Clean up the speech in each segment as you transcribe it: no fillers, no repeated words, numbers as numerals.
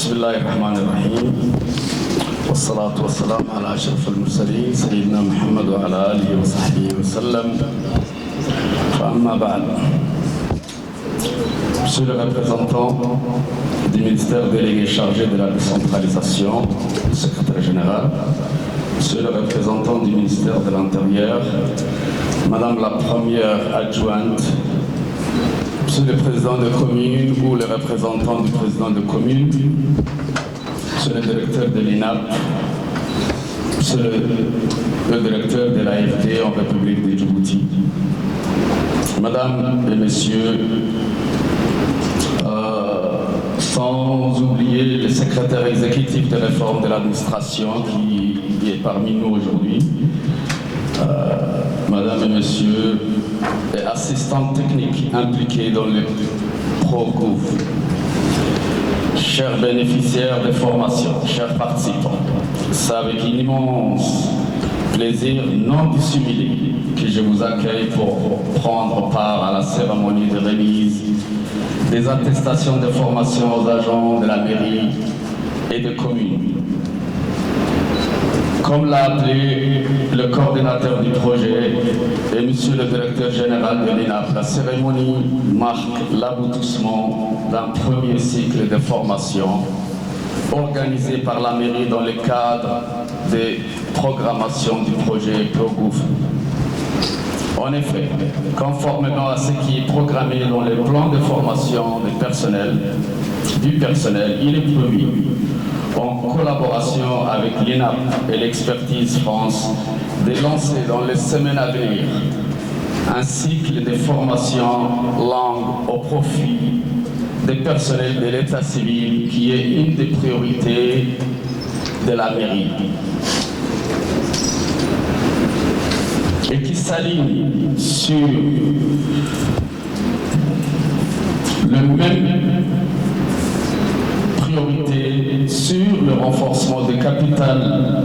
بسم الله الرحمن الرحيم والصلاة والسلام على أشرف المرسلين سيدنا محمد وعلى آله وصحبه وسلم فأما بعد. Monsieur le représentant du ministère délégué chargé de la décentralisation, le secrétaire général, Monsieur le représentant du ministère de l'Intérieur, Madame la première adjointe, Monsieur le président de commune ou le représentant du président de commune, Monsieur le directeur de l'INAP, Monsieur le directeur de l'AFD en République de Djibouti, Madame et Messieurs, sans oublier le secrétaire exécutif de réforme de l'administration qui est parmi nous aujourd'hui, Madame et Messieurs, et assistants techniques impliqués dans le ProGouv, chers bénéficiaires de formation, chers participants, c'est avec un immense plaisir non dissimulé que je vous accueille pour prendre part à la cérémonie de remise des attestations de formation aux agents de la mairie et de communes. Comme l'a appelé le coordinateur du projet et monsieur le directeur général de l'INAP, la cérémonie marque l'aboutissement d'un premier cycle de formation organisé par la mairie dans le cadre des programmations du projet ProGouv. En effet, conformément à ce qui est programmé dans les plans de formation du personnel, il est prévu, en collaboration avec l'INAP et l'Expertise France, de lancer dans les semaines à venir un cycle de formation langue au profit des personnels de l'état civil qui est une des priorités de la mairie et qui s'aligne sur le même priorité sur le renforcement du capital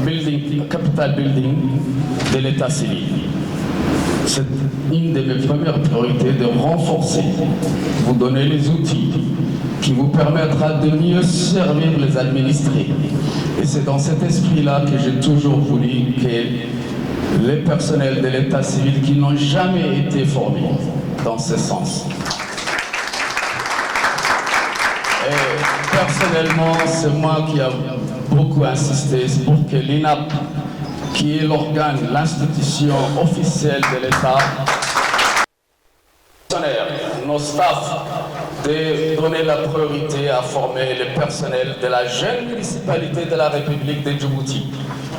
building de l'état civil. C'est une de mes premières priorités de renforcer, vous donner les outils qui vous permettra de mieux servir les administrés. Et c'est dans cet esprit-là que j'ai toujours voulu que les personnels de l'état civil qui n'ont jamais été formés dans ce sens. Et personnellement, c'est moi qui ai beaucoup insisté pour que l'INAP, qui est l'organe, l'institution officielle de l'État, nos staffs, de donner la priorité à former le personnel de la jeune municipalité de la République de Djibouti.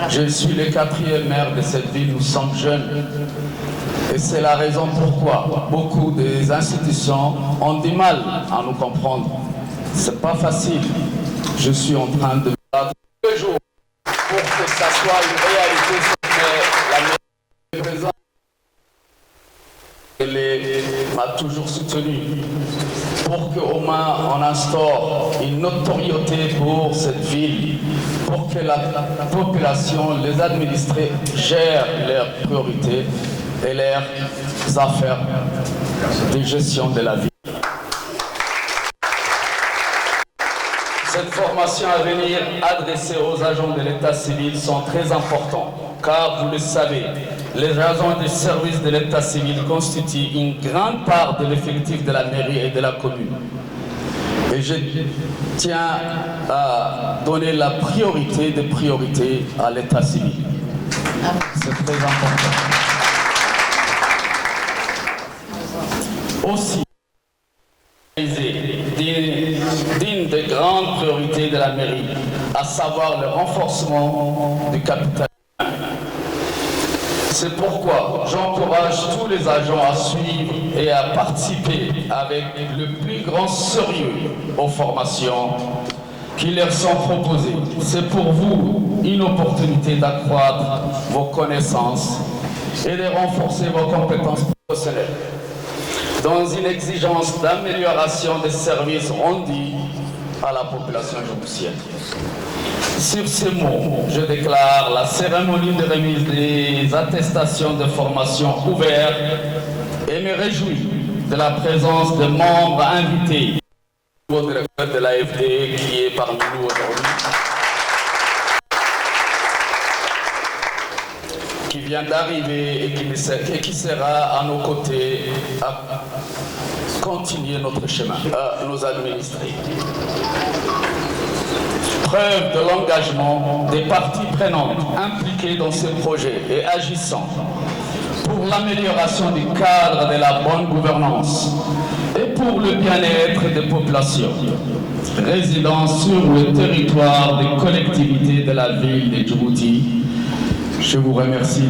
Je suis le 4e maire de cette ville, nous sommes jeunes. Et c'est la raison pourquoi beaucoup des institutions ont du mal à nous comprendre. C'est pas facile. Je suis en train de battre tous les jours pour que ça soit une réalité. La présence m'a toujours soutenu pour qu'au moins on instaure une notoriété pour cette ville, pour que la population, les administrés gèrent leurs priorités et leurs affaires de gestion de la ville. Cette formation à venir adressée aux agents de l'état civil sont très importants, car vous le savez, les agents du service de l'état civil constituent une grande part de l'effectif de la mairie et de la commune. Et je tiens à donner la priorité des priorités à l'état civil. C'est très important. Aussi, d'une des grandes priorités de la mairie, à savoir le renforcement du capital. C'est pourquoi j'encourage tous les agents à suivre et à participer avec le plus grand sérieux aux formations qui leur sont proposées. C'est pour vous une opportunité d'accroître vos connaissances et de renforcer vos compétences professionnelles dans une exigence d'amélioration des services rendus à la population djiboutienne. Sur ces mots, je déclare la cérémonie de remise des attestations de formation ouverte et me réjouis de la présence de membres invités nouveau directeur de l'AFD qui est parmi nous aujourd'hui, qui vient d'arriver et qui sera à nos côtés à continuer notre chemin, nos administrés. Preuve de l'engagement des parties prenantes impliquées dans ce projet et agissant pour l'amélioration du cadre de la bonne gouvernance et pour le bien-être des populations résidant sur le territoire des collectivités de la ville de Djibouti. Je vous remercie.